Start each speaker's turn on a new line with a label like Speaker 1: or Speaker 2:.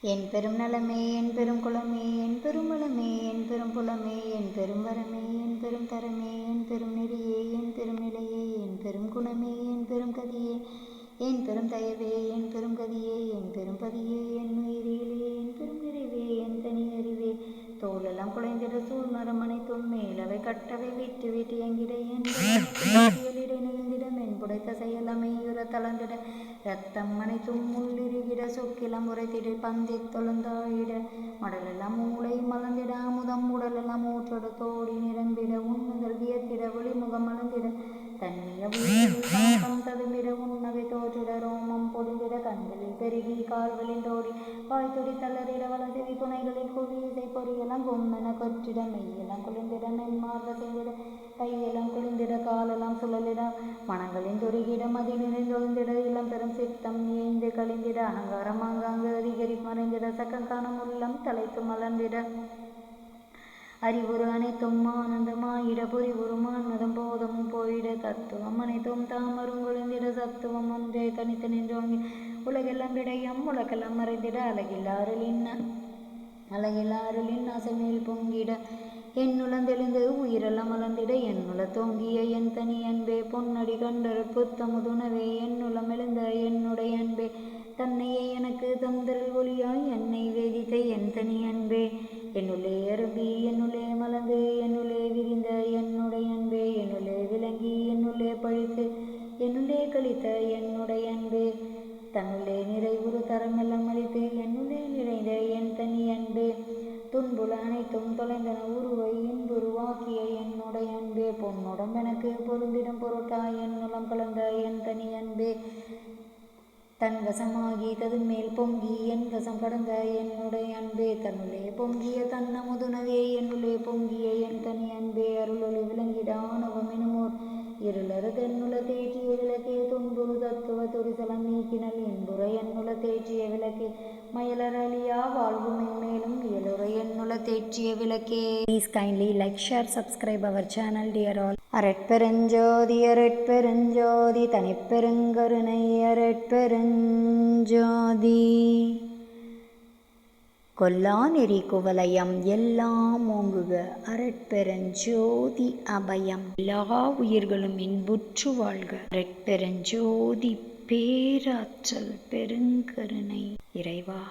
Speaker 1: என் பெரும் நலமே என் பெரும் குலமே என் பெரும் வளமே என் பெரும் புலமே என் பெரும் வரமே என் பெரும் தரமே என் பெரும் நெறியே என் பெரும் நிலையே என் பெரும் குணமே என் பெரும் கதியே என் பெரும் தயவே என் பெரும் கதியே என் பெரும் பதியே என் உயிரிலே என் பெரும் நிறைவே என் தனி அறிவே தோலெல்லாம் குலைந்திட சூழ் மரம் அனைத்தும் மேலவை கட்டவை விட்டு விட்டு எங்கிட என்கிட நிகழ்ந்திட மென்புடைத்த செயலாம் மெய்யுற தளர்ந்திட ரத்தம் அனைத்தும் உள்ளிருகிட சொக்கிலம் உரைத்திட பந்தி தொழுந்தாயிட மடலெல்லாம் மூளை மலர்ந்திட அமுதம் உடலெல்லாம் ஊற்றோட தோடி நிரம்பிட உண்ணுதல் வியத்திட ஒளிமுகம் மலர்ந்திட தன்னிய ததும்பிட உன்னகை தோற்றிட ரோமம் பொடிந்திட கண்களில் பெருகி கால்களில் தோடி வாய்த்துடி தளரிட வளர்ந்தெவி புனைகளில் குவிசை பொறியெல்லாம் கொம்மென கொற்றிட மெய்யெல்லாம் குளிர்ந்திட மென்மார்க செய்திட கையெல்லாம் குளிர்ந்திட காலெல்லாம் சுழலிட மனங்களின் துருகிட மதி நிறைந்தொழுந்திட இளம் பெரும் சித்தம் ஏய்ந்து கழிந்திட அகங்காரம் ஆங்காங்கு அதிகரி மறைந்திட சக்கங்கானம் உள்ளம் தலைத்து மலர்ந்திட அறிவுறு அனைத்தும் ஆனந்தமாயிட புரிவுறு மான்மதம் போதமும் போயிட தத்துவம் அனைத்தும் தாமரும் குளிர்ந்திட சத்துவம் ஒன்றே தனித்து நின்றோங்கி உலகெல்லாம் விடயம் உலகெல்லாம் மறைந்திட அழகில் அசைமேல் பொங்கிட என்னுளந்தெழுந்து உயிரெல்லாம் மலர்ந்திட என்னுள தோங்கிய என் தனி அன்பே பொன்னடி கண்டர் புத்தமுதுணவே என்னுளம் எழுந்த என்னுடைய அன்பே தன்னையே எனக்கு தந்தரல் ஒளியாய் என்னை வேதித்த என் தனி அன்பே என்னுள்ளே அரும்பி என்னுள்ளே மலர்ந்து என்னுள்ளே விரிந்த என்னுடைய அன்பே என்னுள்ளே விளங்கி என்னுள்ளே பழித்து என்னுள்ளே கழித்த என்னுடைய அன்பே தன்னுள்ளே நிறைவுறு தரமெல்லாம் அளித்து என்னுள்ளே நிறைந்த என் தனி அன்பே துன்புல அனைத்தும் தொலைந்தன உருவை இன்புருவாக்கிய என்னுடைய அன்பே பொன்னுடம் எனக்கு பொருந்திடம் பொருட்டாய் என்னுளம் கலந்த என் தனி அன்பே தன் வசமாகி தது மேல் பொங்கி என் வசம் கடந்த என்னுடைய அன்பே தன்னுள்ளே பொங்கிய தன்னமுதுனவே என்னுள்ளே பொங்கிய என் தனி அன்பே அருளொளி விளங்கிட ஆணவம் எனுமோர் இருளறு தென்னுல தேற்றிய விளக்கே துன்புறு தத்துவ துரிசலம் நீக்கினல் என்புற என்னுல தேற்றிய விளக்கே மயலரலியா வாழ்வு மென்மேலும் இயலுற என்னுல தேற்றிய விளக்கே. Please kindly like, share, subscribe our channel dear all. அரட்பெருஞ்சோதி அரட்பெருஞ்சோதி தனிப்பெருங்கருணை அரட்பெருஞ்சோதி கொல்லா நெறி குவலயம் எல்லாம் ஓங்குக அரட்பெருஞ்சோதி அபயம் எல்லா உயிர்களும் இன்புற்று வாழ்க அரட்பெருஞ்சோதி பேராற்றல் பெருங்கருணை இறைவா.